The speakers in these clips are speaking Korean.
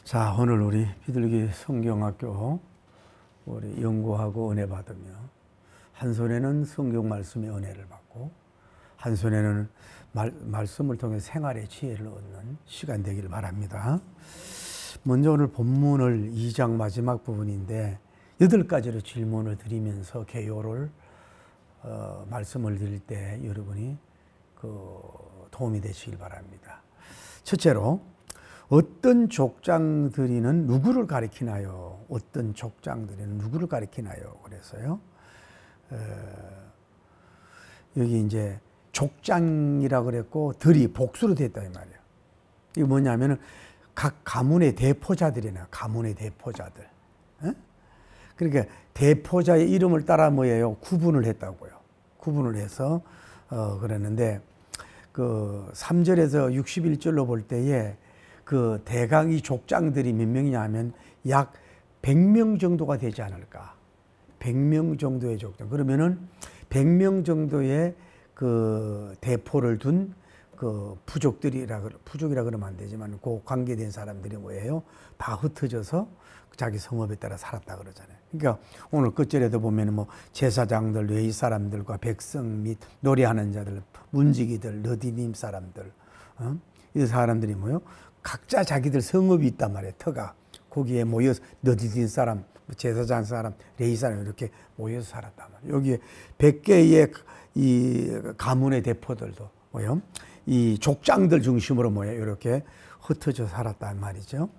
자, 오늘 우리 비둘기 성경학교 우리 연구하고 은혜 받으며 한 손에는 성경 말씀의 은혜를 받고 한 손에는 말씀을 통해 생활의 지혜를 얻는 시간 되기를 바랍니다. 먼저 오늘 본문을 2장 마지막 부분인데 8가지로 질문을 드리면서 개요를 말씀을 드릴 때 여러분이 도움이 되시길 바랍니다. 첫째로 어떤 족장들이는 누구를 가리키나요? 어떤 족장들이는 누구를 가리키나요? 그래서요. 여기 이제 족장이라 그랬고 들이 복수로 됐다 이 말이에요. 이게 뭐냐면은 각 가문의 대포자들이나 가문의 대포자들. 그러니까 대포자의 이름을 따라 뭐예요? 구분을 했다고요. 구분을 해서 그랬는데 그 3절에서 61절로 볼 때에 그 대강 이 족장들이 몇 명이냐 하면 약 100명 정도가 되지 않을까. 100명 정도의 족장. 그러면은 100명 정도의 그 대포를 둔 그 부족이라 그러면 안 되지만 그 관계된 사람들이 뭐예요? 다 흩어져서 자기 성읍에 따라 살았다 그러잖아요. 그러니까 오늘 끝절에도 보면은 뭐 제사장들, 레위 사람들과 백성 및 노래하는 자들, 문지기들, 너디님 사람들, 이 사람들이 뭐요? 각자 자기들 성읍이 있단 말이에요. 터가 거기에 모여서 너디님 사람, 제사장 사람, 레위 사람 이렇게 모여서 살았단 말이에요. 여기에 100개의 이 가문의 대포들도 뭐요? 이 족장들 중심으로 뭐예요? 이렇게 흩어져 살았단 말이죠.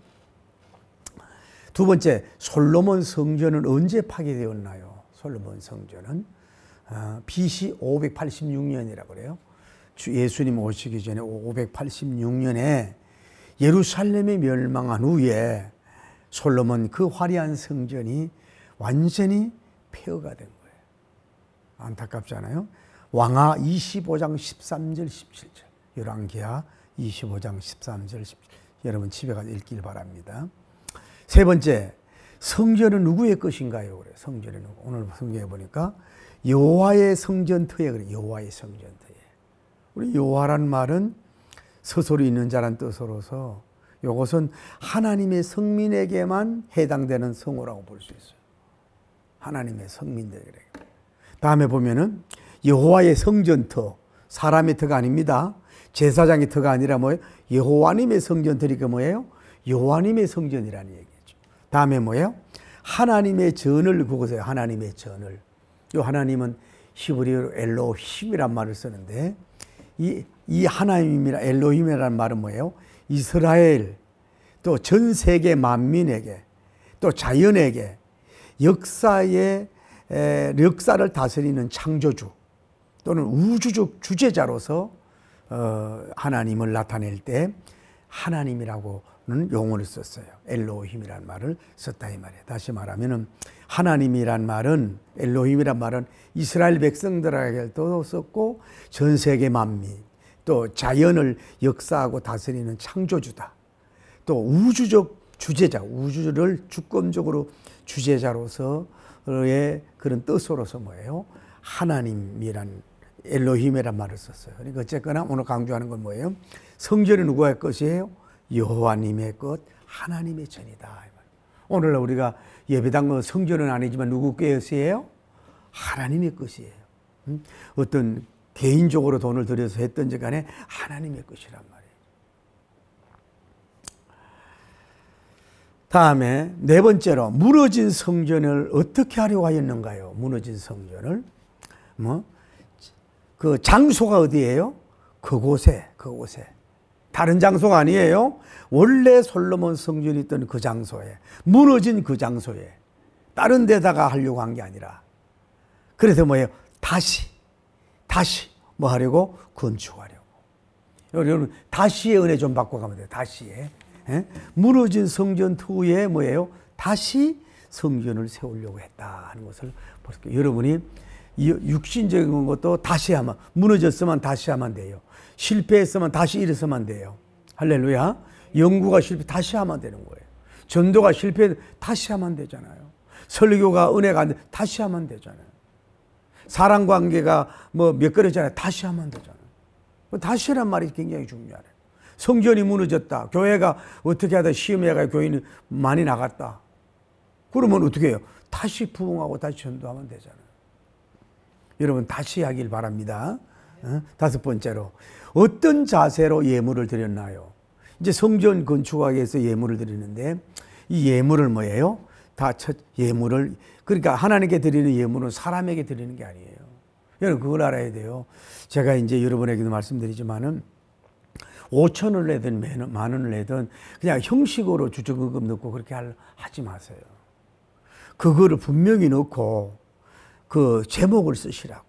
두 번째, 솔로몬 성전은 언제 파괴되었나요? 솔로몬 성전은 BC 586년이라고 그래요. 예수님 오시기 전에 586년에 예루살렘이 멸망한 후에 솔로몬 그 화려한 성전이 완전히 폐허가 된 거예요. 안타깝잖아요. 왕하 25장 13절 17절 열왕기하 25장 13절 17절 여러분 집에 가서 읽길 바랍니다. 세 번째, 성전은 누구의 것인가요? 그래. 성전은 누구? 오늘 성경에 보니까 여호와의 성전터에 그래. 여호와의 성전터에. 우리 여호와란 말은 스스로 있는 자란 뜻으로서 이것은 하나님의 성민에게만 해당되는 성호라고 볼 수 있어요. 하나님의 성민들에게. 다음에 보면은 여호와의 성전터, 사람의 터가 아닙니다. 제사장의 터가 아니라 뭐예요? 여호와님의 성전터니까 뭐예요? 여호와님의 성전이라는 얘기죠. 다음에 뭐예요? 하나님의 전을 그곳에 하나님의 전을. 이 하나님은 히브리어로 엘로힘이란 말을 쓰는데 이 하나님이라 엘로힘이라는 말은 뭐예요? 이스라엘 또 전 세계 만민에게 또 자연에게 역사를 다스리는 창조주 또는 우주적 주재자로서 하나님을 나타낼 때 하나님이라고는 용어를 썼어요. 엘로힘이라는 말을 썼다 이 말이에요. 다시 말하면은 하나님이란 말은 엘로힘이란 말은 이스라엘 백성들에게도 썼고 전 세계 만민 또 자연을 역사하고 다스리는 창조주다. 또 우주적 주재자, 우주를 주권적으로 주재자로서의 그런 뜻으로서 뭐예요? 하나님이란 엘로힘이란 말을 썼어요. 그러니까 어쨌거나 오늘 강조하는 건 뭐예요? 성전이 누구의 것이에요? 여호와님의 것, 하나님의 전이다. 오늘 우리가 예배당 성전은 아니지만 누구 것이에요? 하나님의 것이에요. 어떤 개인적으로 돈을 들여서 했든지 간에 하나님의 것이란 말이에요. 다음에 네 번째로 무너진 성전을 어떻게 하려고 하였는가요? 무너진 성전을 그 장소가 어디예요? 그곳에 다른 장소가 아니에요. 원래 솔로몬 성전이 있던 그 장소에 무너진 그 장소에 다른 데다가 하려고 한 게 아니라 그래서 뭐예요? 다시 뭐 하려고? 건축하려고. 여러분 다시의 은혜 좀 받고 가면 돼요. 다시의 무너진 성전 후에 뭐예요? 다시 성전을 세우려고 했다 하는 것을 볼게요. 여러분이 육신적인 것도 다시 하면 무너졌으면 다시 하면 돼요. 실패했으면 다시 일어서면 돼요. 할렐루야. 연구가 실패 다시 하면 되는 거예요. 전도가 실패 다시 하면 되잖아요. 설교가 은혜가 안 돼 다시 하면 되잖아요. 사랑관계가 뭐 몇 그릇잖아요. 다시 하면 되잖아요. 다시란 말이 굉장히 중요하네요. 성전이 무너졌다. 교회가 어떻게 하다 시험해가 교인이 많이 나갔다. 그러면 어떻게 해요? 다시 부흥하고 다시 전도하면 되잖아요. 여러분 다시 하길 바랍니다. 다섯 번째로 어떤 자세로 예물을 드렸나요? 이제 성전 건축하기 위해서 예물을 드리는데 이 예물을 뭐예요? 다 첫 예물을 그러니까 하나님께 드리는 예물은 사람에게 드리는 게 아니에요. 여러분 그걸 알아야 돼요. 제가 이제 여러분에게도 말씀드리지만은 5천원을 내든 만 원을 내든 그냥 형식으로 주저금금 넣고 그렇게 하지 마세요. 그거를 분명히 넣고 그 제목을 쓰시라고.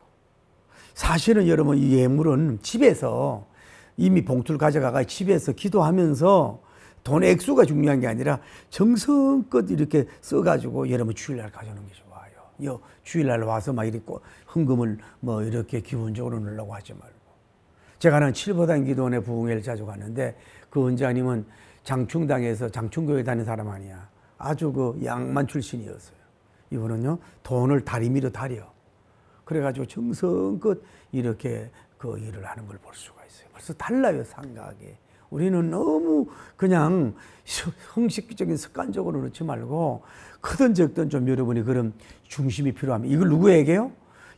사실은 여러분 이 예물은 집에서 이미 봉투를 가져가가 집에서 기도하면서 돈 액수가 중요한 게 아니라 정성껏 이렇게 써가지고 여러분 주일날 가져오는 게 좋아요. 주일날 와서 막 이렇게 헌금을 뭐 이렇게 기본적으로 넣으려고 하지 말고. 제가 하는 칠보단 기도원의 부흥회를 자주 갔는데 그 원장님은 장충당에서 장충교회 다니는 사람 아니야. 아주 그 양만 출신이었어요. 이분은요 돈을 다리미로 다려. 그래가지고 정성껏 이렇게 그 일을 하는 걸 볼 수가 있어요. 벌써 달라요 생각이. 우리는 너무 그냥 형식적인 습관적으로 넣지 말고 크든 적든 좀 여러분이 그런 중심이 필요합니다. 이걸 누구에게요?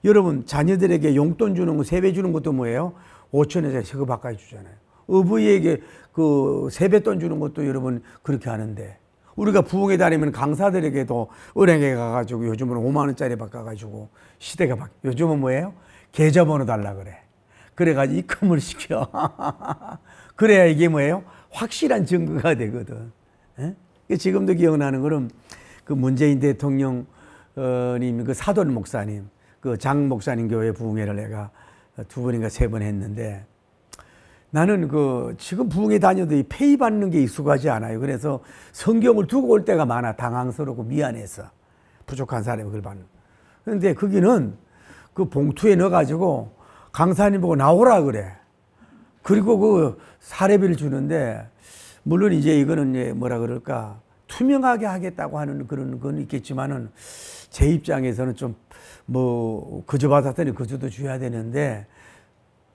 여러분 자녀들에게 용돈 주는 거 세배 주는 것도 뭐예요? 5천원짜리 세금 바꿔 주잖아요. 어부이에게 그 세뱃돈 주는 것도 여러분 그렇게 하는데 우리가 부흥회 다니면 강사들에게도 은행에 가가지고 요즘은 5만원짜리 바꿔가지고 시대가 요즘은 뭐예요? 계좌번호 달라 그래. 그래가지고 입금을 시켜. 그래야 이게 뭐예요? 확실한 증거가 되거든. 에? 지금도 기억나는 거는 그 문재인 대통령님 그 사돈 목사님, 그 장 목사님 교회 부흥회를 내가 2번인가 3번 했는데 나는 그 지금 부흥회 다녀도 이 페이 받는 게 익숙하지 않아요. 그래서 성경을 두고 올 때가 많아. 당황스럽고 미안해서 부족한 사람이 그걸 받는. 그런데 거기는 그 봉투에 넣어가지고 강사님 보고 나오라 그래. 그리고 그 사례비를 주는데 물론 이제 이거는 뭐라 그럴까 투명하게 하겠다고 하는 그런 건 있겠지만은 제 입장에서는 좀 뭐 그저 받았더니 그저도 줘야 되는데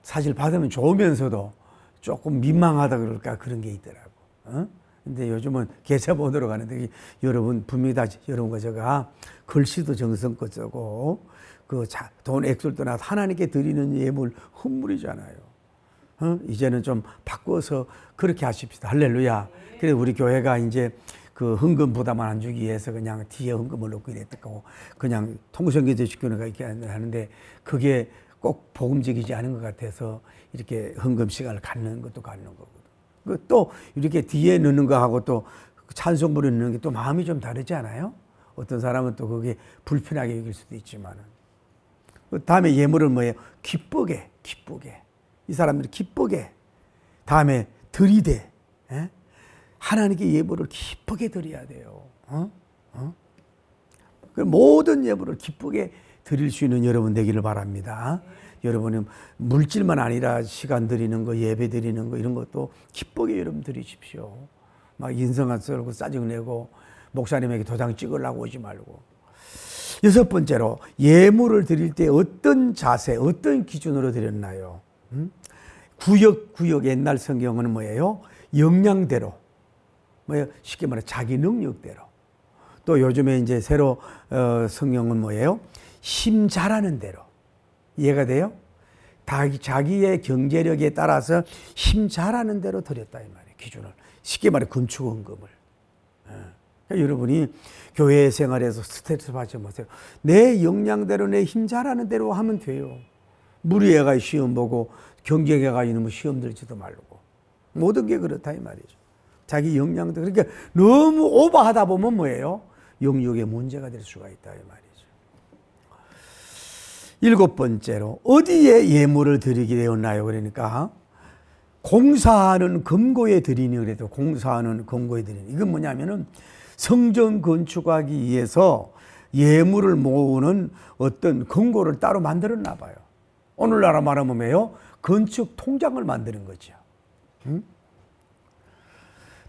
사실 받으면 좋으면서도 조금 민망하다 그럴까 그런 게 있더라고. 근데 요즘은 계좌번호로 가는데 여러분 분명히 다 여러분과 제가 글씨도 정성껏 쓰고 그 돈 액수를 떠나서 하나님께 드리는 예물 헌물이잖아요. 이제는 좀 바꿔서 그렇게 하십시다. 할렐루야. 그래서 우리 교회가 이제 그 헌금 부담을 안 주기 위해서 그냥 뒤에 헌금을 넣고 이랬다고 그냥 통성교제식교회가 이렇게 하는데 그게 꼭 복음적이지 않은 것 같아서 이렇게 헌금 시간을 갖는 것도 갖는 거거든. 또 이렇게 뒤에 넣는 거하고 또 찬송부를 넣는 게 또 마음이 좀 다르지 않아요? 어떤 사람은 또 그게 불편하게 여길 수도 있지만은. 그 다음에 예물은 뭐예요? 기쁘게. 이 사람들이 기쁘게. 다음에 들이대. 에? 하나님께 예물을 기쁘게 드려야 돼요. 모든 예물을 기쁘게 드릴 수 있는 여러분 되기를 바랍니다. 여러분은 물질만 아니라 시간 드리는 거, 예배 드리는 거 이런 것도 기쁘게 여러분 드리십시오. 막 인성 안 썰고 짜증내고 목사님에게 도장 찍으려고 오지 말고. 여섯 번째로 예물을 드릴 때 어떤 자세, 어떤 기준으로 드렸나요? 구역 옛날 성경은 뭐예요? 역량대로. 뭐예요? 쉽게 말해 자기 능력대로. 또 요즘에 이제 새로 성경은 뭐예요? 힘 잘하는 대로. 이해가 돼요? 자기의 경제력에 따라서 힘 잘하는 대로 드렸다 이 말이에요. 기준을. 쉽게 말해 건축원금을. 그러니까 여러분이 교회 생활에서 스트레스 받지 마세요. 내 역량대로 내 힘 잘하는 대로 하면 돼요. 무리해가 시험 보고 경쟁해가 있는 시험 들지도 말고. 모든 게 그렇다 이 말이죠. 자기 역량도 그러니까 너무 오버하다 보면 뭐예요? 영역에 문제가 될 수가 있다 이 말이죠. 일곱 번째로 어디에 예물을 드리게 되었나요? 그러니까 공사하는 금고에 드리니 그래도 공사하는 금고에 드리니 이건 뭐냐면은 성전 건축하기 위해서 예물을 모으는 어떤 금고를 따로 만들었나 봐요. 오늘날 말하면 뭐예요? 건축 통장을 만드는 거죠.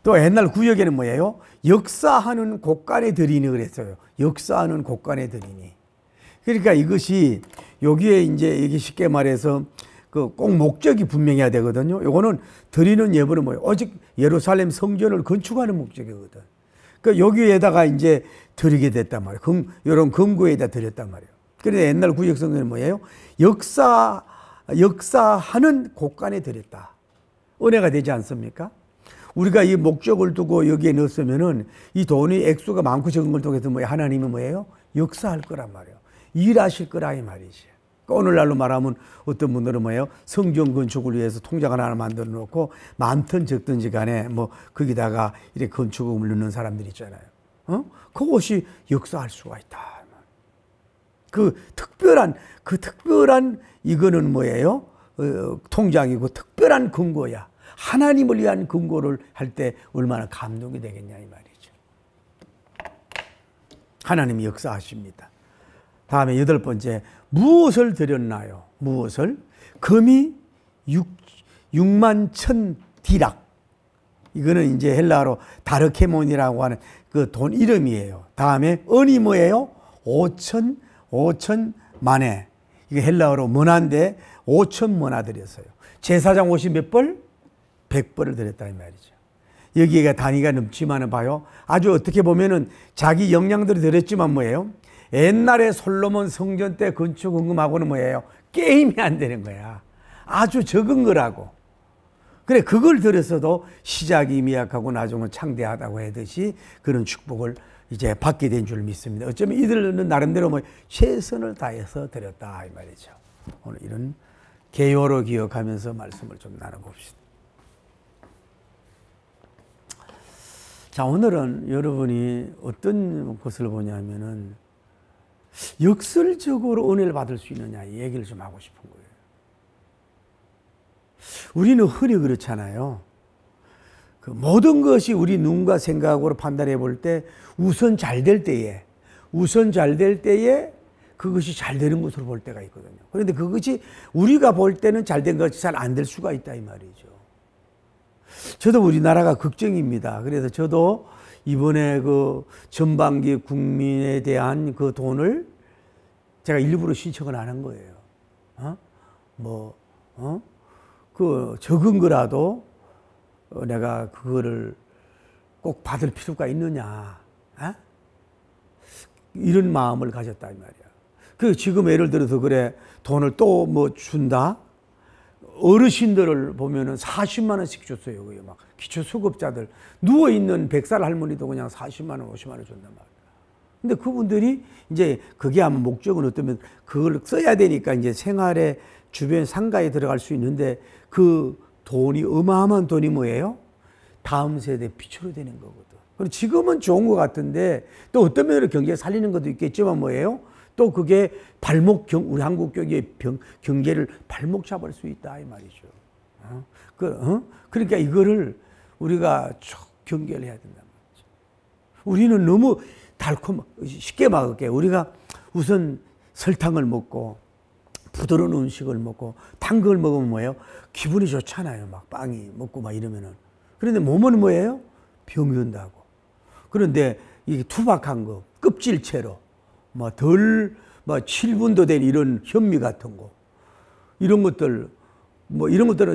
또 옛날 구역에는 뭐예요? 역사하는 곳간에 드리니 그랬어요. 역사하는 곳간에 드리니. 그러니까 이것이 여기에 이제 이게 쉽게 말해서 그 꼭 목적이 분명해야 되거든요. 요거는 드리는 예물은 뭐예요? 오직 예루살렘 성전을 건축하는 목적이거든. 그 여기에다가 이제 드리게 됐단 말이에요. 이런 금고에다 드렸단 말이에요. 그런데 옛날 구약 성전은 뭐예요? 역사하는 곳간에 드렸다. 은혜가 되지 않습니까? 우리가 이 목적을 두고 여기에 넣었으면은 이 돈이 액수가 많고 적은 걸 통해서 뭐예요? 하나님은 뭐예요? 역사할 거란 말이에요. 일하실 거라 이 말이지. 오늘날로 말하면 어떤 분들은 뭐예요? 성전 건축을 위해서 통장 하나 만들어 놓고 많든 적든지 간에 뭐 거기다가 이렇게 건축금을 넣는 사람들 있잖아요. 그것이 역사할 수가 있다. 그 특별한 이거는 뭐예요? 통장이고 특별한 근거야. 하나님을 위한 근거를 할 때 얼마나 감동이 되겠냐 이 말이죠. 하나님이 역사하십니다. 다음에 8번째, 무엇을 드렸나요? 무엇을? 금이 6만 1,000 디락. 이거는 이제 헬라어로 다르케몬이라고 하는 그 돈 이름이에요. 다음에 은이 뭐예요? 5천 만에. 이게 헬라어로 머나인데 5천 머나 드렸어요. 제사장 옷이 몇 벌? 100벌을 드렸다 이 말이죠. 여기가 단위가 넘지만은 봐요. 아주 어떻게 보면은 자기 역량대로 드렸지만 뭐예요? 옛날에 솔로몬 성전 때 건축 헌금하고는 뭐예요? 게임이 안 되는 거야. 아주 적은 거라고. 그래, 그걸 들었어도 시작이 미약하고 나중은 창대하다고 하듯이 그런 축복을 이제 받게 된 줄 믿습니다. 어쩌면 이들은 나름대로 뭐 최선을 다해서 드렸다 이 말이죠. 오늘 이런 개요로 기억하면서 말씀을 좀 나눠봅시다. 자, 오늘은 여러분이 어떤 것을 보냐면은 역설적으로 은혜를 받을 수 있느냐 이 얘기를 좀 하고 싶은 거예요. 우리는 흔히 그렇잖아요. 그 모든 것이 우리 눈과 생각으로 판단해 볼 때 우선 잘 될 때에 그것이 잘 되는 것으로 볼 때가 있거든요. 그런데 그것이 우리가 볼 때는 잘 된 것이 잘 안 될 수가 있다 이 말이죠. 저도 우리나라가 걱정입니다. 그래서 저도 이번에 그 전반기 국민에 대한 그 돈을 제가 일부러 신청을 안 한 거예요. 그 적은 거라도 내가 그거를 꼭 받을 필요가 있느냐. 이런 마음을 가졌다 이 말이야. 그 지금 예를 들어서 그래 돈을 또 뭐 준다. 어르신들을 보면은 40만 원씩 줬어요. 그게 막 기초수급자들 누워 있는 100살 할머니도 그냥 40만 원, 50만 원 줬단 말이야. 근데 그분들이 이제 그게 아마 목적은 어떠면 그걸 써야 되니까 이제 생활에 주변 상가에 들어갈 수 있는데 그 돈이 어마어마한 돈이 뭐예요? 다음 세대 피초로 되는 거거든. 그리고 지금은 좋은 것 같은데 또 어떤 면으로 경제 살리는 것도 있겠지만 뭐예요? 또 그게 우리 한국 경제를 발목 잡을 수 있다 이 말이죠. 그러니까 이거를 우리가 쭉 경계를 해야 된단 말이죠. 우리는 너무 쉽게 막을게. 우리가 우선 설탕을 먹고 부드러운 음식을 먹고 단 걸 먹으면 뭐예요? 기분이 좋잖아요. 막 빵이 먹고 막 이러면은. 그런데 몸은 뭐예요? 병이 온다고. 그런데 이게 투박한 거, 껍질채로 뭐 7분도 된 이런 현미 같은 거, 이런 것들은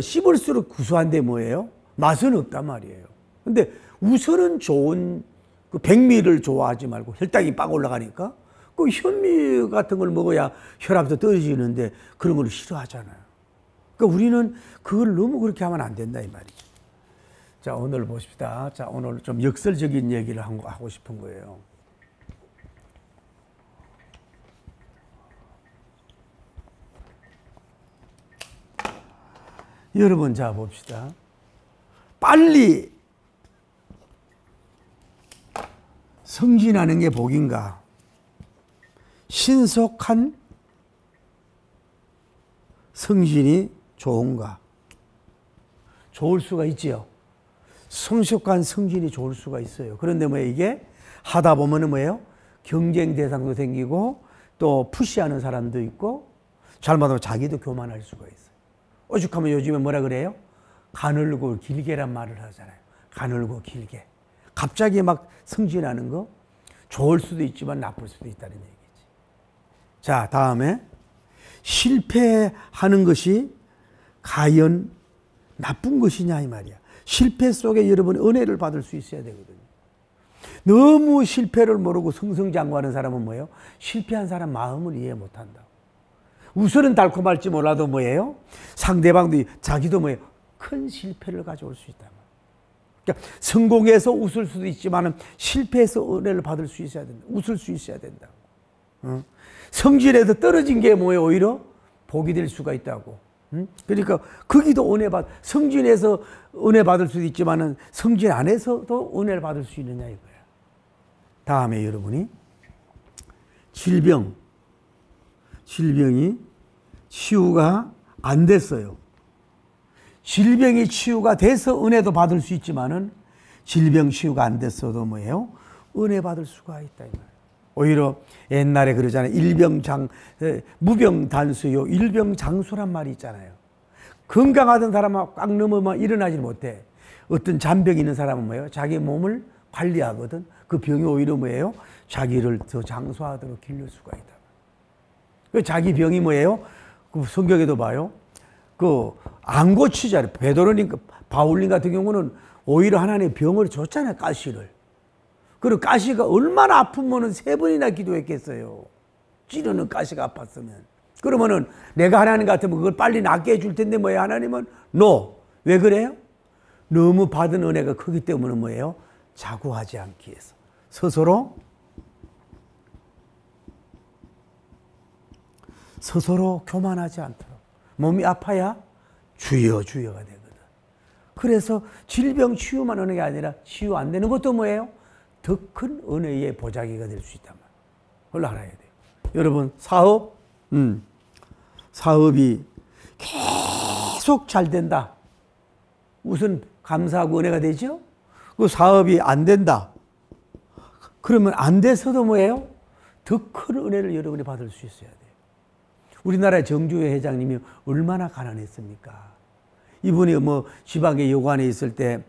씹을수록 구수한데 뭐예요? 맛은 없단 말이에요. 근데 우선은 좋은 그 백미를 좋아하지 말고 혈당이 빡 올라가니까 그 현미 같은 걸 먹어야 혈압도 떨어지는데 그런 걸 싫어하잖아요. 그러니까 우리는 그걸 너무 그렇게 하면 안 된다 이 말이죠. 자, 오늘 보십시다. 자, 오늘 좀 역설적인 얘기를 하고 싶은 거예요. 여러분, 자, 봅시다. 빨리 성진하는 게 복인가? 신속한 성진이 좋은가? 좋을 수가 있지요. 성숙한 성진이 좋을 수가 있어요. 그런데 뭐 이게 하다 보면은 뭐예요? 경쟁 대상도 생기고 또 푸시하는 사람도 있고 잘못하면 자기도 교만할 수가 있어요. 오죽하면 요즘에 뭐라 그래요? 가늘고 길게란 말을 하잖아요. 가늘고 길게. 갑자기 막 승진하는 거 좋을 수도 있지만 나쁠 수도 있다는 얘기지. 자, 다음에 실패하는 것이 과연 나쁜 것이냐 이 말이야. 실패 속에 여러분 은혜를 받을 수 있어야 되거든요. 너무 실패를 모르고 승승장구하는 사람은 뭐예요? 실패한 사람 마음을 이해 못한다. 우선은 달콤할지 몰라도 뭐예요? 상대방도 자기도 뭐예요? 큰 실패를 가져올 수 있다. 그러니까 성공해서 웃을 수도 있지만 실패해서 은혜를 받을 수 있어야 된다. 웃을 수 있어야 된다. 성질에서 떨어진 게 뭐예요? 오히려 복이 될 수가 있다고. 그러니까 거기도 성진에서 은혜 받을 수도 있지만 성진 안에서도 은혜를 받을 수 있느냐 이거야. 다음에 여러분이 질병이 치유가 안 됐어요. 질병이 치유가 돼서 은혜도 받을 수 있지만은 질병 치유가 안 됐어도 뭐예요? 은혜 받을 수가 있다 이 말이에요. 오히려 옛날에 그러잖아요. 무병단수요 일병장수란 말이 있잖아요. 건강하던 사람은 꽉 넘으면 일어나지 못해. 어떤 잔병이 있는 사람은 뭐예요? 자기 몸을 관리하거든. 그 병이 오히려 뭐예요? 자기를 더 장수하도록 기를 수가 있다. 그 자기 병이 뭐예요? 그 성경에도 봐요. 그 안 고치잖아요. 베드로님, 바울님 같은 경우는 오히려 하나님의 병을 줬잖아요. 가시를. 그리고 가시가 얼마나 아프면은 3번이나 기도했겠어요. 찌르는 가시가 아팠으면. 그러면은 내가 하나님 같으면 그걸 빨리 낫게 해줄 텐데 뭐예요? 하나님은 no. 왜 그래요? 너무 받은 은혜가 크기 때문에 뭐예요? 자고하지 않기 위해서. 스스로 교만하지 않도록. 몸이 아파야 주여 주여가 되거든. 그래서 질병 치유만 하는 게 아니라 치유 안 되는 것도 뭐예요? 더 큰 은혜의 보자기가 될 수 있단 말이에요. 그걸 알아야 돼요. 여러분 사업이 계속 잘 된다. 우선 감사하고 은혜가 되죠. 그 사업이 안 된다. 그러면 안 돼서도 뭐예요? 더 큰 은혜를 여러분이 받을 수 있어야 돼요. 우리나라의 정주회 회장님이 얼마나 가난했습니까? 이분이 뭐 지방의 여관에 있을 때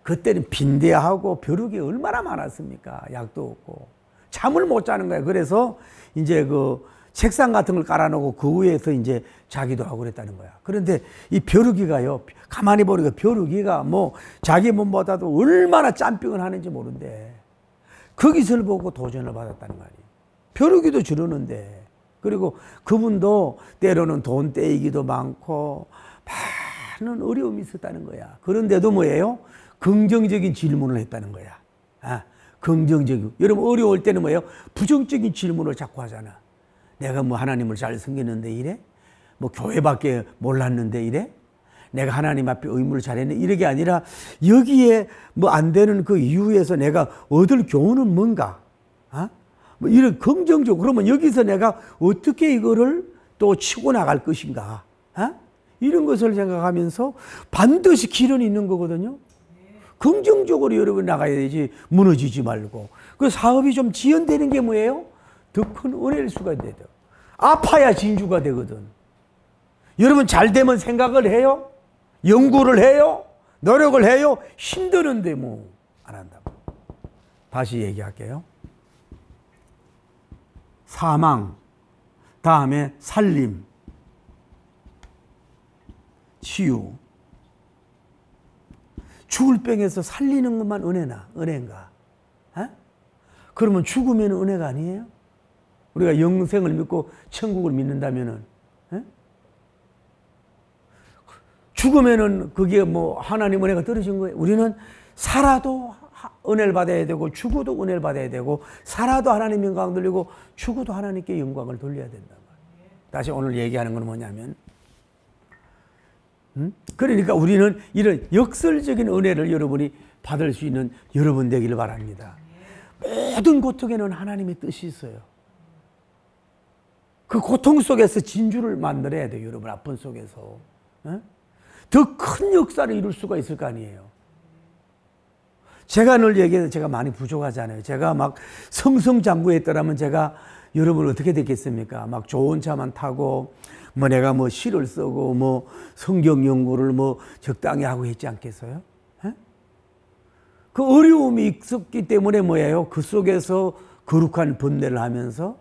그때는 빈대하고 벼룩이 얼마나 많았습니까? 약도 없고 잠을 못 자는 거예요. 그래서 이제 그 책상 같은 걸 깔아놓고 그 위에서 이제 자기도 하고 그랬다는 거야. 그런데 이 벼룩이가요, 가만히 보니까 벼룩이가 뭐 자기 몸보다도 얼마나 짬병을 하는지 모른대. 거기서를 보고 도전을 받았다는 말이에요. 벼룩이도 저러는데. 그리고 그분도 때로는 돈 떼이기도 많고 많은 어려움이 있었다는 거야. 그런데도 뭐예요? 긍정적인 질문을 했다는 거야. 긍정적인. 여러분 어려울 때는 뭐예요? 부정적인 질문을 자꾸 하잖아. 내가 뭐 하나님을 잘 섬겼는데 이래? 뭐 교회밖에 몰랐는데 이래? 내가 하나님 앞에 의무를 잘했네? 이런 게 아니라 여기에 뭐 안 되는 그 이유에서 내가 얻을 교훈은 뭔가? 뭐 이런 긍정적. 그러면 여기서 내가 어떻게 이거를 또 치고 나갈 것인가? 이런 것을 생각하면서 반드시 길은 있는 거거든요. 긍정적으로 여러분 나가야 되지 무너지지 말고. 그 사업이 좀 지연되는 게 뭐예요? 더 큰 은혜일 수가 되죠. 아파야 진주가 되거든. 여러분 잘 되면 생각을 해요? 연구를 해요? 노력을 해요? 힘드는데 뭐 안 한다고. 다시 얘기할게요. 사망, 다음에 살림, 치유. 죽을 병에서 살리는 것만 은혜인가? 그러면 죽으면 은혜가 아니에요? 우리가 영생을 믿고 천국을 믿는다면은, 죽으면은 그게 뭐 하나님 은혜가 떨어진 거예요? 우리는 살아도 은혜를 받아야 되고, 죽어도 은혜를 받아야 되고, 살아도 하나님 영광 돌리고, 죽어도 하나님께 영광을 돌려야 된다. 다시 오늘 얘기하는 건 뭐냐면, 그러니까 우리는 이런 역설적인 은혜를 여러분이 받을 수 있는 여러분 되기를 바랍니다. 모든 고통에는 하나님의 뜻이 있어요. 그 고통 속에서 진주를 만들어야 돼요. 여러분 아픈 속에서. 더 큰 역사를 이룰 수가 있을 거 아니에요. 제가 늘 얘기해서 제가 많이 부족하잖아요. 제가 막 성성장구했더라면 제가 여러분 어떻게 됐겠습니까? 막 좋은 차만 타고 뭐 내가 뭐 시를 쓰고 뭐 성경 연구를 뭐 적당히 하고 했지 않겠어요? 그 어려움이 있었기 때문에 뭐예요? 그 속에서 거룩한 번뇌를 하면서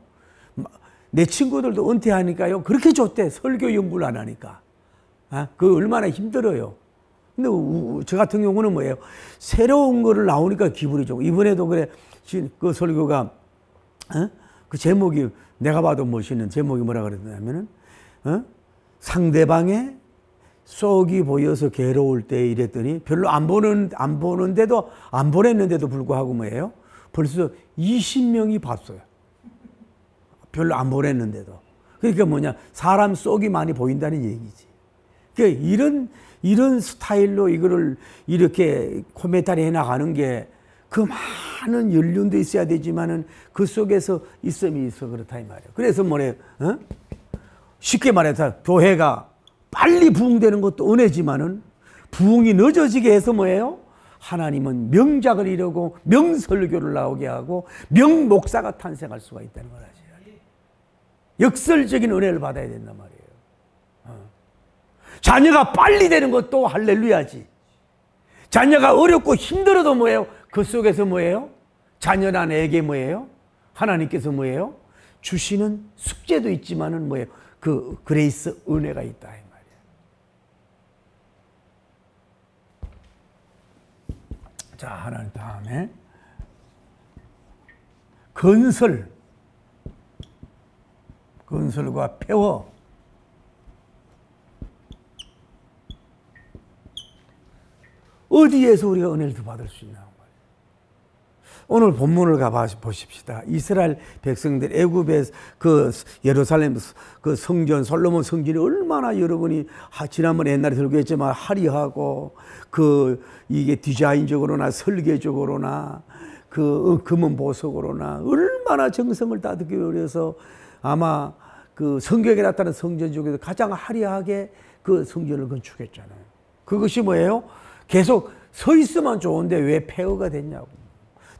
내 친구들도 은퇴하니까요. 그렇게 좋대. 설교 연구를 안 하니까. 그 얼마나 힘들어요. 근데 저 같은 경우는 뭐예요? 새로운 거를 나오니까 기분이 좋고, 이번에도 그래, 그 설교가, 그 제목이, 내가 봐도 멋있는 제목이 뭐라 그랬냐면은, 상대방의 쏙이 보여서 괴로울 때 이랬더니 별로 안 보냈는데도 불구하고 뭐예요? 벌써 20명이 봤어요. 별로 안 보냈는데도. 그러니까 뭐냐, 사람 쏙이 많이 보인다는 얘기지. 그러니까 이런 스타일로 이거를 이렇게 코멘터리 해나가는 게 그 많은 연륜도 있어야 되지만은 그 속에서 있음이 있어 그렇다 이 말이에요. 그래서 뭐래요? 쉽게 말해서 교회가 빨리 부흥되는 것도 은혜지만은 부흥이 늦어지게 해서 뭐예요? 하나님은 명작을 이루고 명설교를 나오게 하고 명목사가 탄생할 수가 있다는 걸 아셔야지. 역설적인 은혜를 받아야 된단 말이에요. 자녀가 빨리 되는 것도 할렐루야지. 자녀가 어렵고 힘들어도 뭐예요? 그 속에서 뭐예요? 자녀나 내게 뭐예요? 하나님께서 뭐예요? 주시는 숙제도 있지만은 뭐예요? 그 그레이스 은혜가 있다 이 말이에요. 자, 하나님 다음에 건설과 폐허. 어디에서 우리가 은혜를 더 받을 수 있나 말이에요. 오늘 본문을 가봐 보십시다. 이스라엘 백성들 애굽의 그 예루살렘 그 성전 솔로몬 성전이 얼마나 여러분이 지난번에 옛날에 설교했지만 화려하고 그 이게 디자인적으로나 설계적으로나 그 금은 보석으로나 얼마나 정성을 다하게 어려서 아마 그 성경에 나타난 성전 중에서 가장 화려하게 그 성전을 건축했잖아요. 그것이 뭐예요? 계속 서 있으면 좋은데 왜 폐허가 됐냐고.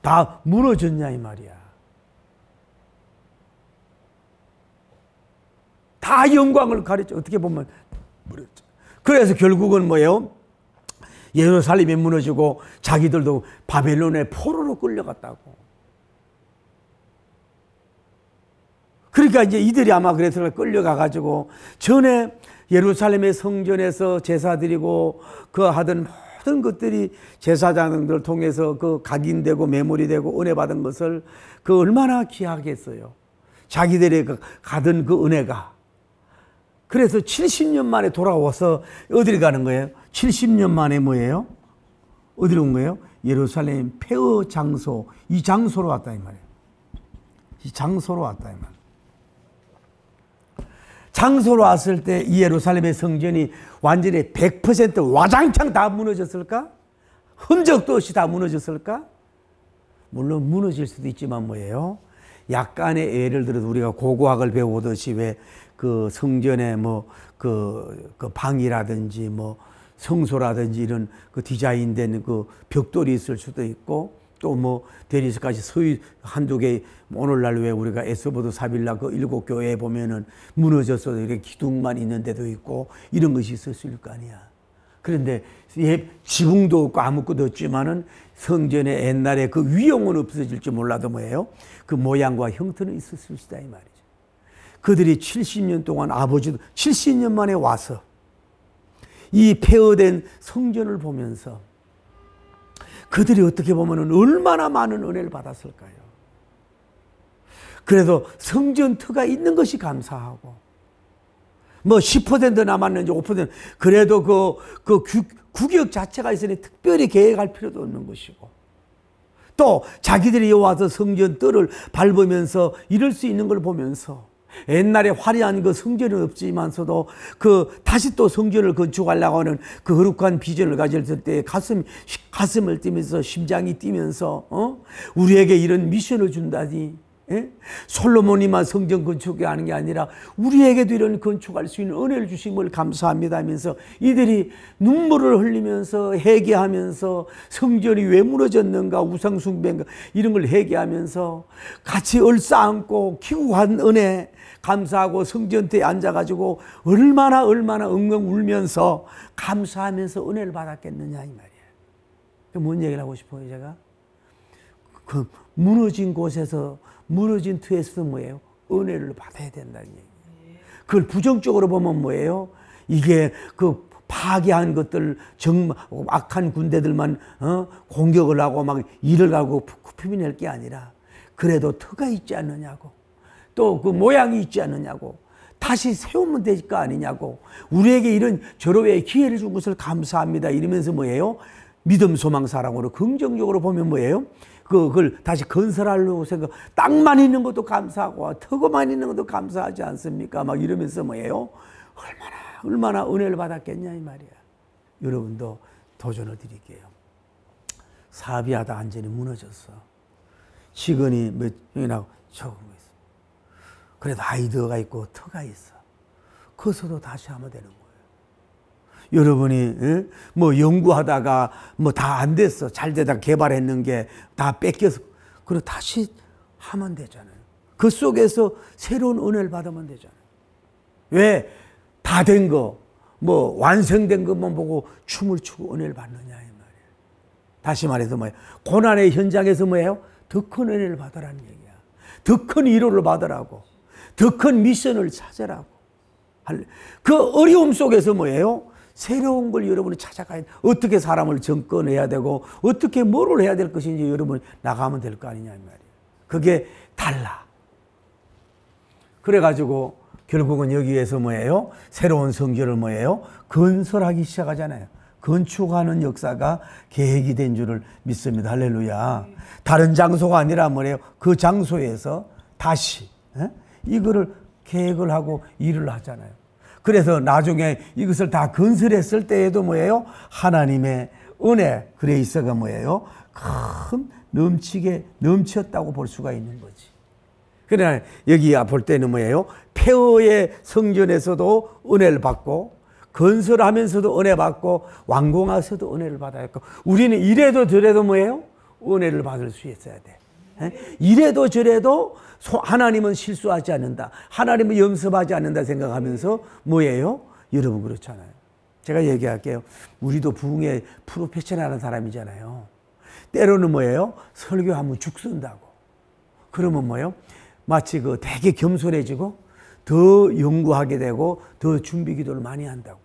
다 무너졌냐 이 말이야. 다 영광을 가렸죠. 어떻게 보면 무너졌죠. 그래서 결국은 뭐예요? 예루살렘이 무너지고 자기들도 바벨론의 포로로 끌려갔다고. 그러니까 이제 이들이 아마 그래서 끌려가가지고 전에 예루살렘의 성전에서 제사 드리고 그 하던 모든 것들이 제사장들을 통해서 그 각인되고 메모리 되고 은혜 받은 것을 그 얼마나 귀하겠어요. 자기들의 가던 그 은혜가. 그래서 70년 만에 돌아와서 어디를 가는 거예요? 70년 만에 뭐예요? 어디로 온 거예요? 예루살렘 폐허 장소, 이 장소로 왔다 이 말이에요. 이 장소로 왔다 이 말이에요. 장소로 왔을 때 이 예루살렘의 성전이 완전히 100% 와장창 다 무너졌을까? 흔적도 없이 다 무너졌을까? 물론 무너질 수도 있지만 뭐예요? 약간의 예를 들어서 우리가 고고학을 배우듯이 왜 그 성전에 뭐 그 방이라든지 뭐 성소라든지 이런 그 디자인된 그 벽돌이 있을 수도 있고 또 뭐 대리석까지 서유 한두 개 오늘날 왜 우리가 에스보드 사빌라 그 7교회에 보면은 무너졌어도 이렇게 기둥만 있는 데도 있고 이런 것이 있었을 거 아니야. 그런데 지붕도 없고 아무것도 없지만은 성전에 옛날에 그 위용은 없어질지 몰라도 뭐예요? 그 모양과 형태는 있었을 수다 이 말이죠. 그들이 70년 동안 아버지도 70년 만에 와서 이 폐허된 성전을 보면서 그들이 어떻게 보면 얼마나 많은 은혜를 받았을까요? 그래도 성전터가 있는 것이 감사하고 뭐 10% 남았는지 5% 그래도 그 구역 자체가 있으니 특별히 계획할 필요도 없는 것이고 또 자기들이 와서 성전 뜰을 밟으면서 이럴 수 있는 걸 보면서 옛날에 화려한 그 성전은 없지만서도 그 다시 또 성전을 건축하려고 하는 그 거룩한 비전을 가졌을 때 가슴을 뛰면서 심장이 뛰면서 우리에게 이런 미션을 준다니. 예? 솔로몬이만 성전 건축이 하는 게 아니라 우리에게도 이런 건축할 수 있는 은혜를 주신 걸 감사합니다 하면서 이들이 눈물을 흘리면서 회개하면서 성전이 왜 무너졌는가 우상 숭배인가 이런 걸 회개하면서 같이 얼싸안고 기구한 은혜 감사하고 성전터에 앉아가지고 얼마나 엉엉 울면서 감사하면서 은혜를 받았겠느냐 이 말이에요. 뭔 얘기를 하고 싶어요 제가? 그 무너진 곳에서 무너진 터에서도 뭐예요? 은혜를 받아야 된다는 얘기예요. 그걸 부정적으로 보면 뭐예요? 이게 그 파괴한 것들, 정말 악한 군대들만 공격을 하고 막 일을 하고 피비낼 게 아니라 그래도 터가 있지 않느냐고, 또 그 모양이 있지 않느냐고, 다시 세우면 될 거 아니냐고, 우리에게 이런 절호의 기회를 준 것을 감사합니다 이러면서 뭐예요? 믿음, 소망, 사랑으로 긍정적으로 보면 뭐예요? 그걸 다시 건설하려고 생각, 땅만 있는 것도 감사하고 터고만 있는 것도 감사하지 않습니까? 막 이러면서 뭐예요? 얼마나 은혜를 받았겠냐 이 말이야. 여러분도 도전을 드릴게요. 사업이 하다 완전히 무너졌어. 직원이 몇 명이나 적은 거 있어. 그래도 아이디어가 있고 터가 있어. 거기서도 다시 하면 되는 거예요. 여러분이 뭐 연구하다가 뭐 다 안 됐어. 잘 되다 개발했는 게 다 뺏겨서, 그리고 다시 하면 되잖아요. 그 속에서 새로운 은혜를 받으면 되잖아요. 왜? 다 된 거, 뭐 완성된 것만 보고 춤을 추고 은혜를 받느냐 이 말이에요. 다시 말해서 뭐예요? 고난의 현장에서 뭐예요? 더 큰 은혜를 받으라는 얘기야. 더 큰 위로를 받으라고, 더 큰 미션을 찾으라고. 그 어려움 속에서 뭐예요? 새로운 걸 여러분이 찾아가야 돼. 어떻게 사람을 접근해야 되고 어떻게 뭐를 해야 될 것인지 여러분이 나가면 될 거 아니냐 이 말이에요. 그게 달라. 그래가지고 결국은 여기에서 뭐예요? 새로운 성전을 뭐예요? 건설하기 시작하잖아요. 건축하는 역사가 계획이 된 줄을 믿습니다. 할렐루야. 다른 장소가 아니라 뭐래요? 그 장소에서 다시 이거를 계획을 하고 일을 하잖아요. 그래서 나중에 이것을 다 건설했을 때에도 뭐예요? 하나님의 은혜, 그레이스가 뭐예요? 큰 넘쳤다고 볼 수가 있는 거지. 그러나 여기 볼 때는 뭐예요? 폐허의 성전에서도 은혜를 받고, 건설하면서도 은혜 받고, 완공하면서도 은혜를 받아야 했고, 우리는 이래도 저래도 뭐예요? 은혜를 받을 수 있어야 돼. 이래도 저래도 하나님은 실수하지 않는다, 하나님은 염습하지 않는다 생각하면서 뭐예요? 여러분 그렇잖아요. 제가 얘기할게요. 우리도 부흥의 프로페셔널한 사람이잖아요. 때로는 뭐예요? 설교하면 죽선다고. 그러면 뭐예요? 마치 그 되게 겸손해지고 더 연구하게 되고 더 준비 기도를 많이 한다고.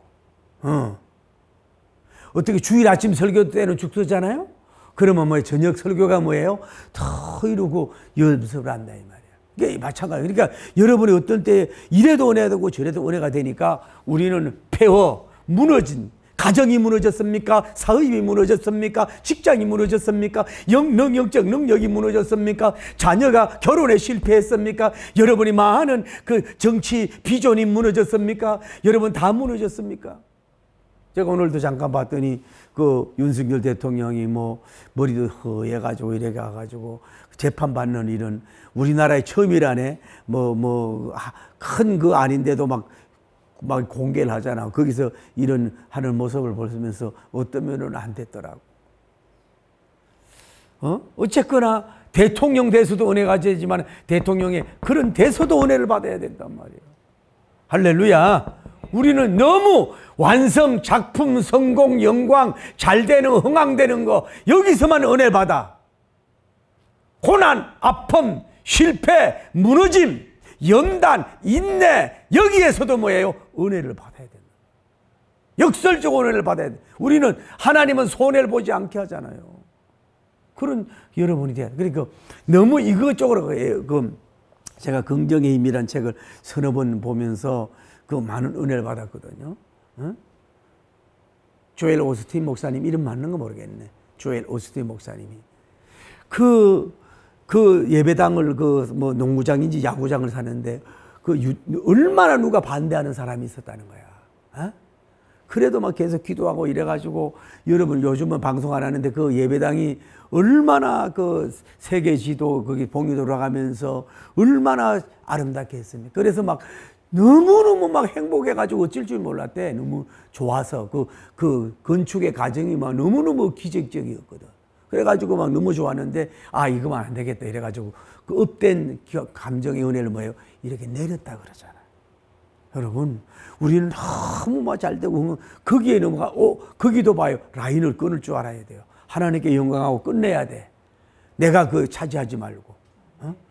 어떻게 주일 아침 설교 때는 죽서잖아요? 그러면 뭐 저녁 설교가 뭐예요? 더 이러고 연습을 한다 이 말이야. 이게 마찬가지. 그러니까 여러분이 어떤 때 이래도 은혜가 되고 저래도 은혜가 되니까 우리는 폐허, 무너진, 가정이 무너졌습니까? 사업이 무너졌습니까? 직장이 무너졌습니까? 영적 능력이 무너졌습니까? 자녀가 결혼에 실패했습니까? 여러분이 많은 그 정치 비전이 무너졌습니까? 여러분 다 무너졌습니까? 제가 오늘도 잠깐 봤더니 그 윤석열 대통령이 뭐 머리도 허해가지고 이래 가가지고 재판받는 일은 우리나라의 처음이라네. 큰 거 아닌데도 막 공개를 하잖아. 거기서 이런 하는 모습을 보면서 어떤 면은 안 됐더라고. 어쨌거나 대통령 돼서도 은혜가 되지만 대통령의 그런 돼서도 은혜를 받아야 된단 말이에요. 할렐루야. 우리는 너무 완성, 작품, 성공, 영광, 잘되는, 흥황되는 거 여기서만 은혜 받아. 고난, 아픔, 실패, 무너짐, 연단, 인내, 여기에서도 뭐예요? 은혜를 받아야 된다. 역설적 은혜를 받아야 돼. 우리는 하나님은 손해를 보지 않게 하잖아요. 그런 여러분이 돼야 돼. 그러니까 너무 이것저것 제가 긍정의 힘이라는 책을 서너 번 보면서 그 많은 은혜를 받았거든요. 조엘 오스틴 목사님 이름 맞는 거 모르겠네. 조엘 오스틴 목사님이 그 예배당을 농구장인지 야구장을 사는데 얼마나 누가 반대하는 사람이 있었다는 거야. 그래도 막 계속 기도하고 이래가지고 여러분 요즘은 방송 안 하는데 그 예배당이 얼마나 그 세계 지도 거기 봉이 돌아가면서 얼마나 아름답게 했습니까? 그래서 막 너무너무 막 행복해가지고 어쩔 줄 몰랐대. 너무 좋아서 그 건축의 과정이 막 너무너무 기적적이었거든. 그래가지고 막 너무 좋았는데 이거만 안 되겠다 이래가지고 그 업된 감정의 은혜를 뭐예요? 이렇게 내렸다 그러잖아. 여러분 우리는 너무 잘 되고 거기에 넘어가 거기도 봐요. 라인을 끊을 줄 알아야 돼요. 하나님께 영광하고 끝내야 돼. 내가 차지하지 말고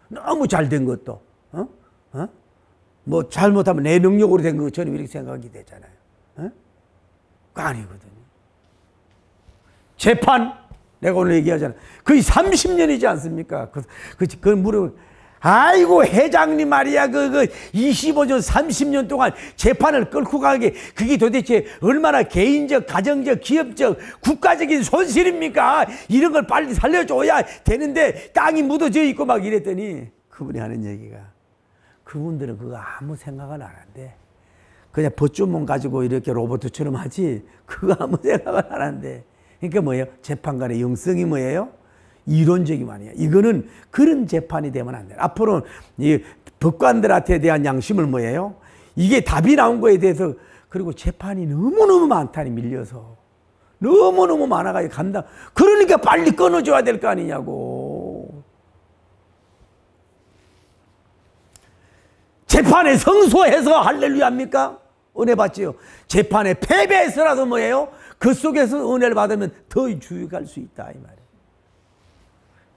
너무 잘 된 것도 뭐 잘못하면 내 능력으로 된 것처럼 이렇게 생각이 되잖아요. 아니거든요. 재판, 내가 오늘 얘기하잖아. 거의 30년이지 않습니까? 그 무릎, 아이고, 회장님 말이야. 25년, 30년 동안 재판을 끌고 가게, 그게 도대체 얼마나 개인적, 가정적, 기업적, 국가적인 손실입니까? 이런 걸 빨리 살려줘야 되는데 땅이 묻어져 있고 막 이랬더니 그분이 하는 얘기가, 그분들은 그거 아무 생각은 안 한대. 그냥 법조문 가지고 이렇게 로봇처럼 하지, 그거 아무 생각을 안 한대. 그러니까 뭐예요? 재판관의 영성이 뭐예요? 이론적이 아니에요. 이거는 그런 재판이 되면 안 돼요. 앞으로 이 법관들한테 대한 양심을 뭐예요? 이게 답이 나온 거에 대해서, 그리고 재판이 너무너무 많다니, 밀려서. 너무너무 많아가지고 감당. 그러니까 빨리 끊어줘야 될 거 아니냐고. 재판에 성소해서 할렐루야 합니까? 은혜 받지요. 재판에 패배해서라도 뭐예요? 그 속에서 은혜를 받으면 더 주의할 수 있다, 이 말이에요.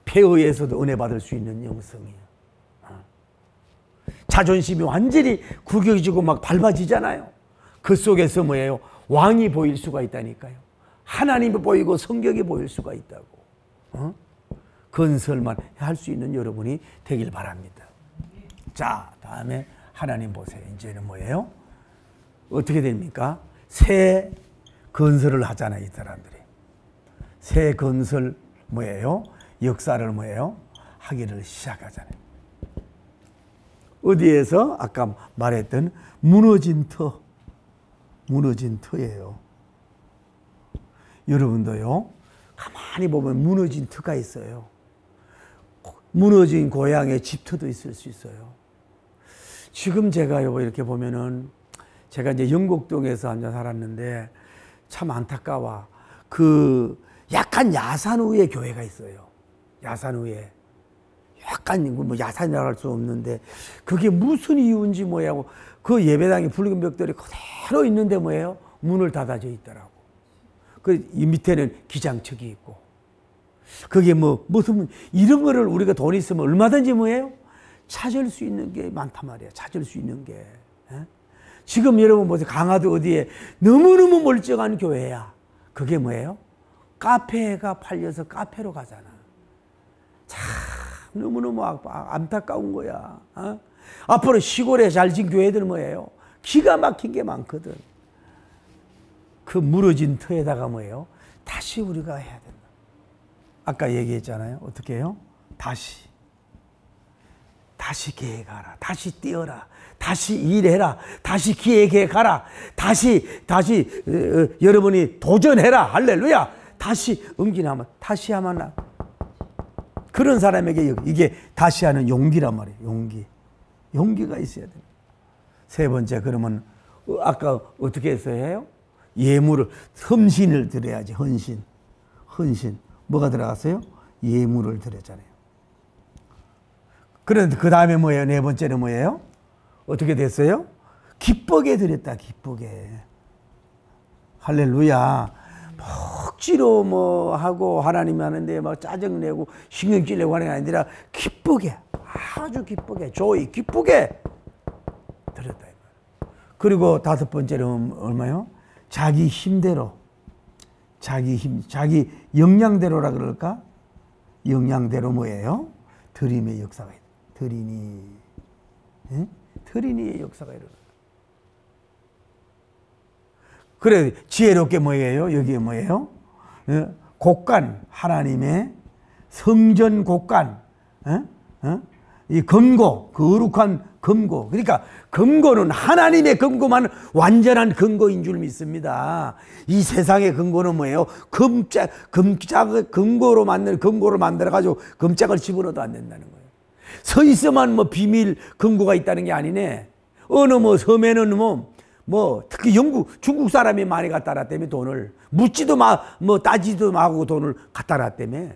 폐허에서도 은혜 받을 수 있는 영성이에요. 자존심이 완전히 구겨지고 막 밟아지잖아요. 그 속에서 뭐예요? 왕이 보일 수가 있다니까요. 하나님이 보이고 성경이 보일 수가 있다고. 건설만 할 수 있는 여러분이 되길 바랍니다. 자, 다음에 하나님 보세요. 이제는 뭐예요? 어떻게 됩니까? 새 건설을 하잖아요, 이 사람들이. 새 건설 뭐예요? 역사를 뭐예요? 하기를 시작하잖아요. 어디에서? 아까 말했던 무너진 터예요. 여러분도요, 가만히 보면 무너진 터가 있어요. 무너진 고향의 집터도 있을 수 있어요. 지금 제가요, 이렇게 보면은, 제가 이제 영곡동에서 앉아 살았는데 참 안타까워. 약간 야산 위에 교회가 있어요. 야산 위에. 약간 뭐 야산이라고 할 수 없는데, 그게 무슨 이유인지 뭐냐고, 그 예배당에 붉은 벽돌이 그대로 있는데 뭐예요? 문을 닫아져 있더라고. 이 밑에는 기장척이 있고. 그게 무슨, 이런 거를 우리가 돈 있으면 얼마든지 뭐예요? 찾을 수 있는 게 많단 말이야. 찾을 수 있는 게. 지금 여러분 보세요. 강화도 어디에 너무너무 멀쩡한 교회야. 그게 뭐예요? 카페가 팔려서 카페로 가잖아. 참 너무너무 안타까운 거야. 앞으로 시골에 잘 진 교회들 뭐예요? 기가 막힌 게 많거든. 그 무너진 터에다가 뭐예요? 다시 우리가 해야 된다. 아까 얘기했잖아요. 어떻게 해요? 다시 계획하라. 다시 뛰어라. 다시 일해라. 다시 기획해 가라. 다시 여러분이 도전해라. 할렐루야. 다시 응진하면 다시 하면 그런 사람에게 이게 다시 하는 용기란 말이에요. 용기가 있어야 돼요. 세 번째, 그러면 아까 어떻게 해서 해요? 예물을, 헌신을 드려야지. 헌신. 뭐가 들어갔어요? 예물을 드렸잖아요. 그런데 그 다음에 뭐예요? 네 번째는 뭐예요? 어떻게 됐어요? 기쁘게 드렸다. 기쁘게. 할렐루야. 억지로 뭐 하고 하나님이 하는데 막 짜증내고 신경질 내고 하는 게 아니라 기쁘게, 아주 기쁘게, 기쁘게 드렸다. 그리고 다섯 번째는 얼마요? 자기 힘대로, 자기 역량대로라 그럴까? 역량대로 뭐예요? 드림의 역사가 있다. 드리니의 역사가 일어나. 그래, 지혜롭게 뭐예요? 여기에 뭐예요? 곡간, 하나님의 성전 곡간, 이 금고, 거룩한 금고. 그러니까 금고는 하나님의 금고만 완전한 금고인 줄 믿습니다. 이 세상의 금고는 뭐예요? 금고로 만들어가지고 금짝을 집어넣어도 안 된다는 거예요. 서 있어만 뭐 비밀 금고가 있다는 게 아니네. 어느 뭐 섬에는 특히 중국 사람이 많이 갖다 놨다며 돈을. 묻지도 따지도 마고 돈을 갖다 놨다며.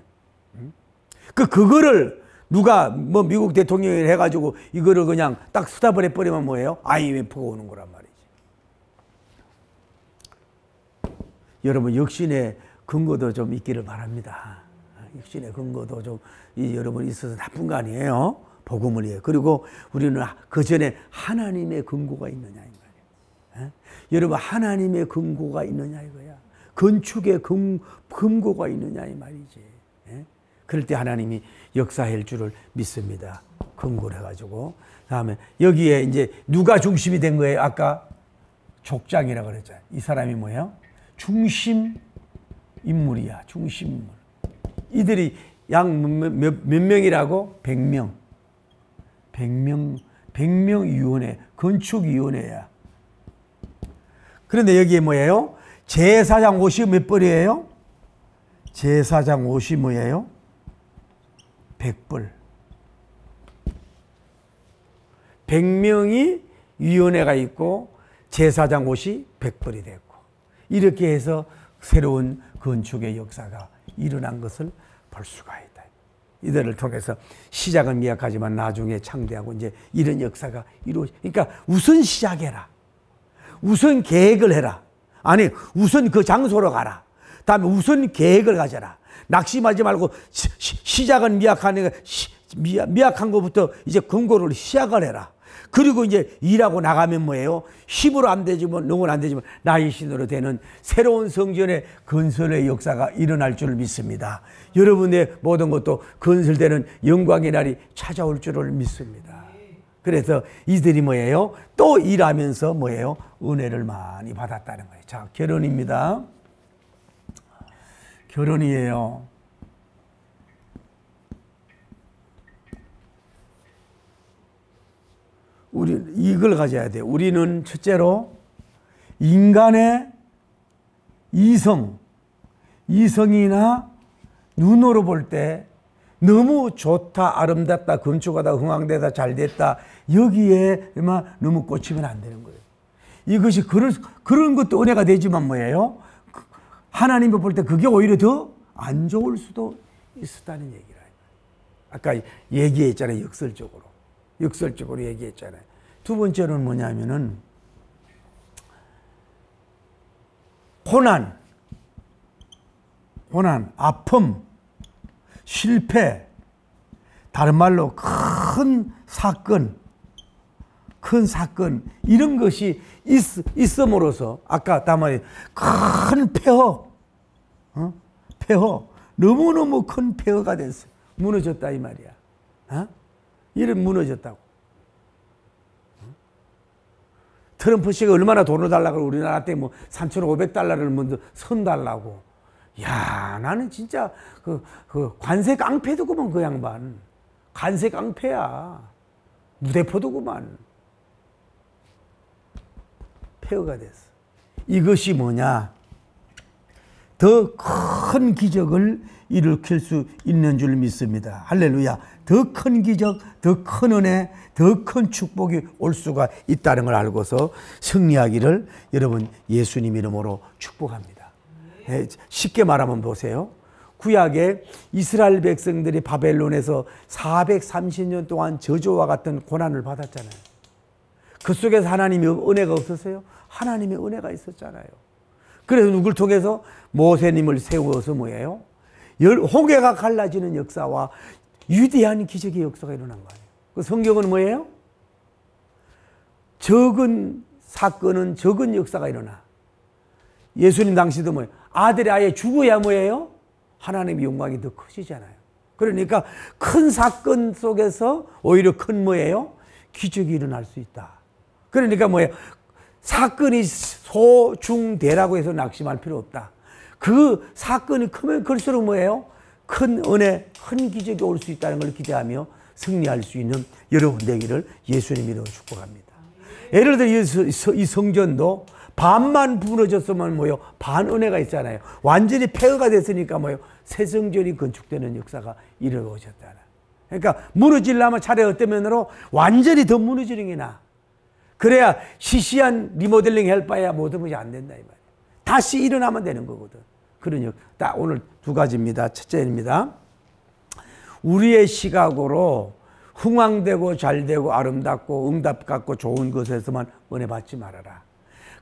그거를 누가 미국 대통령이 해가지고 이거를 그냥 딱 스탑을 해버리면 뭐예요? IMF가 오는 거란 말이지. 여러분, 역신의 근거도 좀 있기를 바랍니다. 역신의 근거도 좀 여러분 있어서 나쁜 거 아니에요? 복음을 해요. 그리고 우리는 그 전에 하나님의 근거가 있느냐 이 말이에요. 여러분 하나님의 근고가 있느냐 이거야. 건축의 근고가 있느냐 이 말이지. 그럴 때 하나님이 역사할 줄을 믿습니다. 근고를 해가지고. 다음에 여기에 이제 누가 중심이 된 거예요? 아까 족장이라고 그랬잖아요. 이 사람이 뭐예요? 중심 인물이야. 중심 인물. 이들이 약 몇 명이라고? 100명. 100명 위원회, 건축위원회야. 그런데 여기에 뭐예요? 제사장 옷이 몇 벌이에요? 제사장 옷이 뭐예요? 100벌. 100명이 위원회가 있고 제사장 옷이 100벌이 됐고 이렇게 해서 새로운 건축의 역사가 일어난 것을 볼 수가 있다. 이들을 통해서 시작은 미약하지만 나중에 창대하고 이제 이런 역사가 그러니까 우선 시작해라. 우선 계획을 해라. 아니 우선 그 장소로 가라. 다음에 우선 계획을 가져라. 낙심하지 말고 시작은 미약하니까 미약한 것부터 이제 근거를 시작을 해라. 그리고 이제 일하고 나가면 뭐예요? 힘으로 안 되지만 농은 안 되지만 나의 신으로 되는 새로운 성전의 건설의 역사가 일어날 줄 믿습니다. 여러분의 모든 것도 건설되는 영광의 날이 찾아올 줄을 믿습니다. 그래서 이들이 뭐예요? 또 일하면서 뭐예요? 은혜를 많이 받았다는 거예요. 자, 결혼입니다. 결혼이에요. 우리 이걸 가져야 돼요. 우리는 첫째로 인간의 이성이나 눈으로 볼 때 너무 좋다, 아름답다, 건축하다, 흥황되다, 잘됐다 여기에 너무 꽂히면 안 되는 거예요. 이것이 그런 것도 은혜가 되지만 뭐예요? 하나님이 볼 때 그게 오히려 더 안 좋을 수도 있었다는 얘기라. 아까 얘기했잖아요. 역설적으로 얘기했잖아요. 두 번째로는 뭐냐면은 고난, 아픔, 실패, 다른 말로 큰 사건 이런 것이 있음으로써 아까 다만 큰 폐허, 너무너무 큰 폐허가 됐어요. 무너졌다 이 말이야. 이런 무너졌다고. 트럼프 씨가 얼마나 돈을 달라고 우리나라 때 뭐 3,500달러를 먼저 선 달라고. 야, 나는 진짜 그 관세 깡패도구만 그 양반. 관세 깡패야. 무대포도구만. 폐허가 됐어. 이것이 뭐냐? 더 큰 기적을 일으킬 수 있는 줄 믿습니다. 할렐루야. 더 큰 기적, 더 큰 은혜, 더 큰 축복이 올 수가 있다는 걸 알고서 승리하기를 여러분 예수님 이름으로 축복합니다. 쉽게 말하면 보세요. 구약에 이스라엘 백성들이 바벨론에서 430년 동안 저주와 같은 고난을 받았잖아요. 그 속에서 하나님의 은혜가 없었어요? 하나님의 은혜가 있었잖아요. 그래서 누굴 통해서 모세님을 세워서 뭐예요? 홍해가 갈라지는 역사와 위대한 기적의 역사가 일어난 거 아니에요. 그 성경은 뭐예요? 적은 사건은 적은 역사가 일어나. 예수님 당시도 뭐예요? 아들이 아예 죽어야 뭐예요? 하나님의 영광이 더 커지잖아요. 그러니까 큰 사건 속에서 오히려 큰 뭐예요? 기적이 일어날 수 있다. 그러니까 뭐예요? 사건이 소, 중, 대라고 해서 낙심할 필요 없다. 그 사건이 크면 클수록 뭐예요? 큰 은혜, 큰 기적이 올 수 있다는 걸 기대하며 승리할 수 있는 여러분 되기를 예수님 이름으로 축복합니다. 예를 들어 이 성전도 반만 무너졌으면 뭐예요? 반 은혜가 있잖아요. 완전히 폐허가 됐으니까 뭐예요? 새 성전이 건축되는 역사가 이루어졌잖아요. 그러니까 무너지려면 차라리 어떤 면으로 완전히 더 무너지는 게 나아. 그래야 시시한 리모델링 할 바에야 모든 것이 안 된다 이 말이에요. 다시 일어나면 되는 거거든. 그러니 딱 오늘 두 가지입니다. 첫째입니다. 우리의 시각으로 흥황되고 잘되고 아름답고 응답받고 좋은 것에서만 은혜 받지 말아라.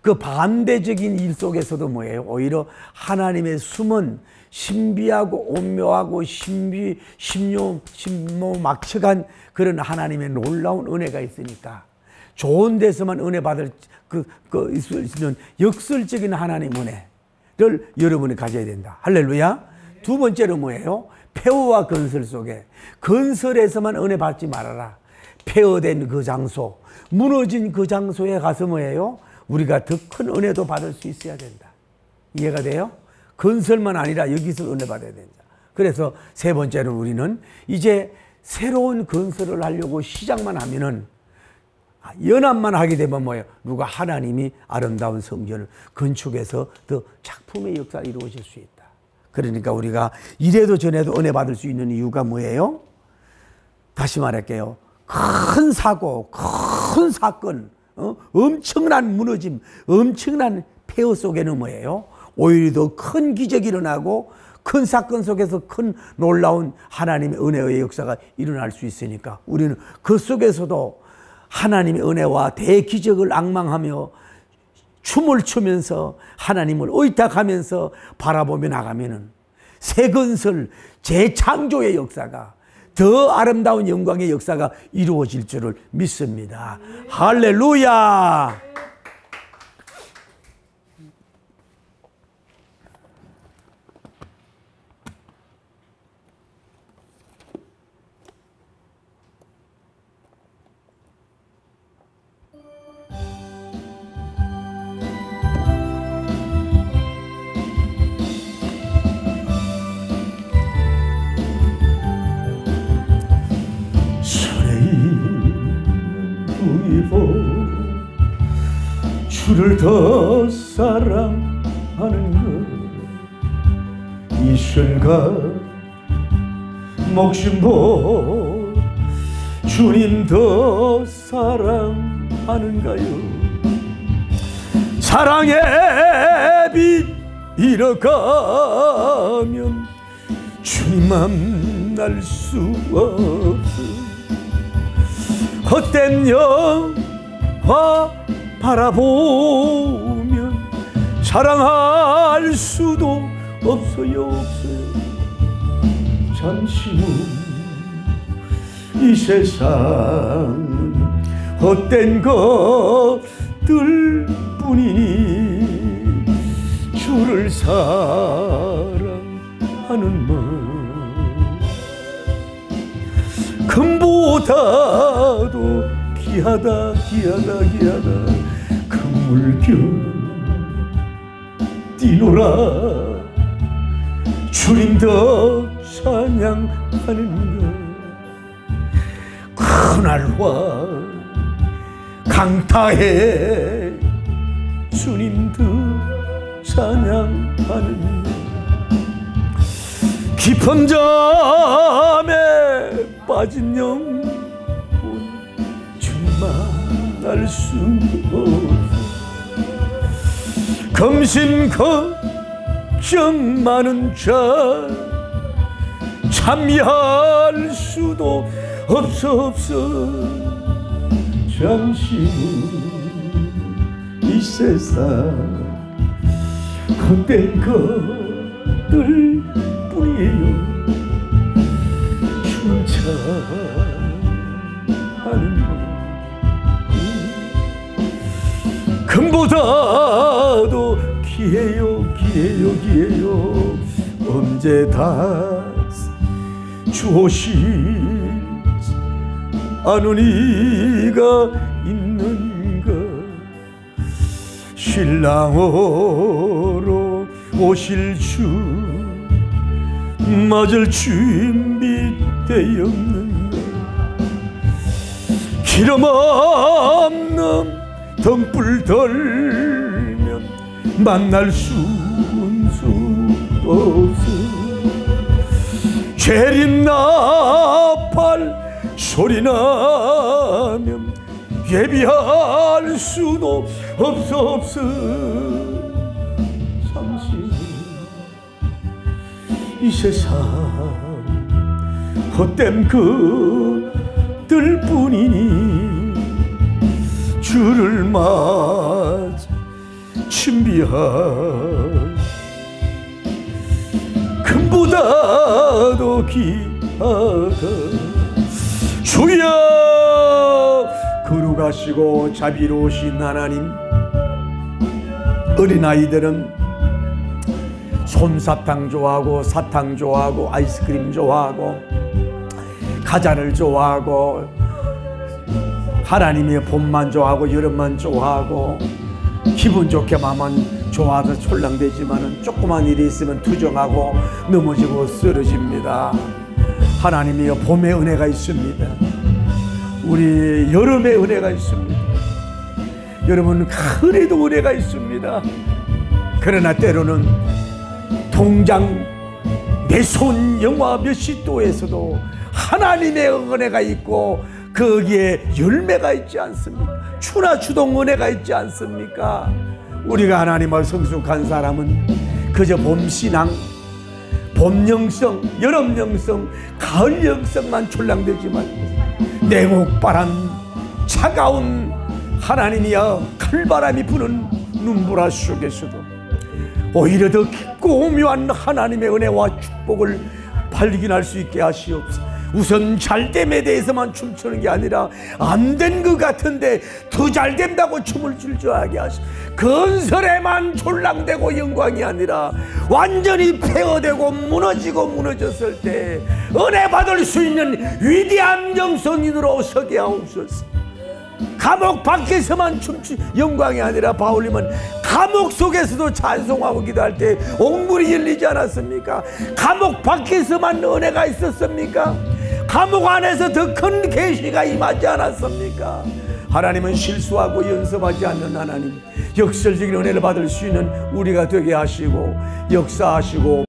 그 반대적인 일 속에서도 뭐예요? 오히려 하나님의 숨은 신비하고 오묘하고 신묘막측한 그런 하나님의 놀라운 은혜가 있으니까 좋은 데서만 은혜 받을 있을 수 있는 역설적인 하나님 은혜를 여러분이 가져야 된다. 할렐루야. 두 번째로 뭐예요? 폐허와 건설 속에, 건설에서만 은혜 받지 말아라. 폐허된 그 장소, 무너진 그 장소에 가서 뭐예요? 우리가 더 큰 은혜도 받을 수 있어야 된다. 이해가 돼요? 건설만 아니라 여기서 은혜 받아야 된다. 그래서 세 번째로 우리는 이제 새로운 건설을 하려고 시작만 하면은, 연합만 하게 되면 뭐예요? 누가 하나님이 아름다운 성전을 건축해서 더 작품의 역사가 이루어질 수 있다. 그러니까 우리가 이래도 저래도 은혜 받을 수 있는 이유가 뭐예요? 다시 말할게요. 큰 사고, 큰 사건, 엄청난 무너짐, 엄청난 폐허 속에는 뭐예요? 오히려 더 큰 기적이 일어나고 큰 사건 속에서 큰 놀라운 하나님의 은혜의 역사가 일어날 수 있으니까 우리는 그 속에서도 하나님의 은혜와 대기적을 앙망하며 춤을 추면서 하나님을 의탁하면서 바라보며 나가면은 새 건설, 재창조의 역사가, 더 아름다운 영광의 역사가 이루어질 줄을 믿습니다. 할렐루야! 주를 더 사랑하는 것, 이 순간 목숨도 주님 더 사랑하는가요? 사랑의 빛 잃어가면 주님 만날 수 없어. 헛된 영화 바라보면 사랑할 수도 없어요. 잠시 후 이 세상은 헛된 것들 뿐이니 주를 사랑하는 마음 금보다도 귀하다 그 물결 뛰노라 주님 더 찬양하는 것 그날과 강타해 주님 더 찬양하는 것 깊은 잠에 빠진 영혼 만날 수 없어. 검심 걱정 많은 자 참여할 수도 없어. 잠시 후 이 세상 헛된 것들 뿐이에요. 춤찬하는 것 금보다도 귀해요. 언제 다시 주오실 아누니가 있는가. 신랑으로 오실 주 맞을 준비되었는가. 기름 없는 등불 들면 만날 수는 없어. 죄린 나팔 소리 나면 예비할 수도 없어. 잠시 이 세상 헛된 그들 뿐이니 주를 맞아 준비할 금보다도 귀하다. 주여 그로 거룩하시고 자비로우신 하나님, 어린아이들은 솜사탕 좋아하고 사탕 좋아하고 아이스크림 좋아하고 과자를 좋아하고 하나님의 봄만 좋아하고 여름만 좋아하고 기분 좋게만 좋아서 촐랑대지만은 조그만 일이 있으면 투정하고 넘어지고 쓰러집니다. 하나님의 봄의 은혜가 있습니다. 우리 여름의 은혜가 있습니다. 여러분, 가을에도 은혜가 있습니다. 그러나 때로는 통장 내 손 영화 몇십 도에서도 하나님의 은혜가 있고 거기에 열매가 있지 않습니까? 추나 추동 은혜가 있지 않습니까? 우리가 하나님을 성숙한 사람은 그저 봄신앙, 봄영성, 여름영성, 가을영성만 출랑되지만 냉혹바람, 차가운 하나님이여 칼바람이 부는 눈보라 속에서도 오히려 더 깊고 오묘한 하나님의 은혜와 축복을 발견할 수 있게 하시옵소서. 우선 잘됨에 대해서만 춤추는 게 아니라 안 된 것 같은데 더 잘된다고 춤을 출 줄 알게 하시고, 건설에만 졸랑대고 영광이 아니라 완전히 폐허되고 무너졌을 때 은혜 받을 수 있는 위대한 영성인으로 서게 하옵소서. 감옥 밖에서만 춤추 영광이 아니라 바울님은 감옥 속에서도 찬송하고 기도할 때 옥문이 열리지 않았습니까? 감옥 밖에서만 은혜가 있었습니까? 감옥 안에서 더 큰 계시가 임하지 않았습니까? 하나님은 실수하고 연습하지 않는 하나님, 역설적인 은혜를 받을 수 있는 우리가 되게 하시고 역사하시고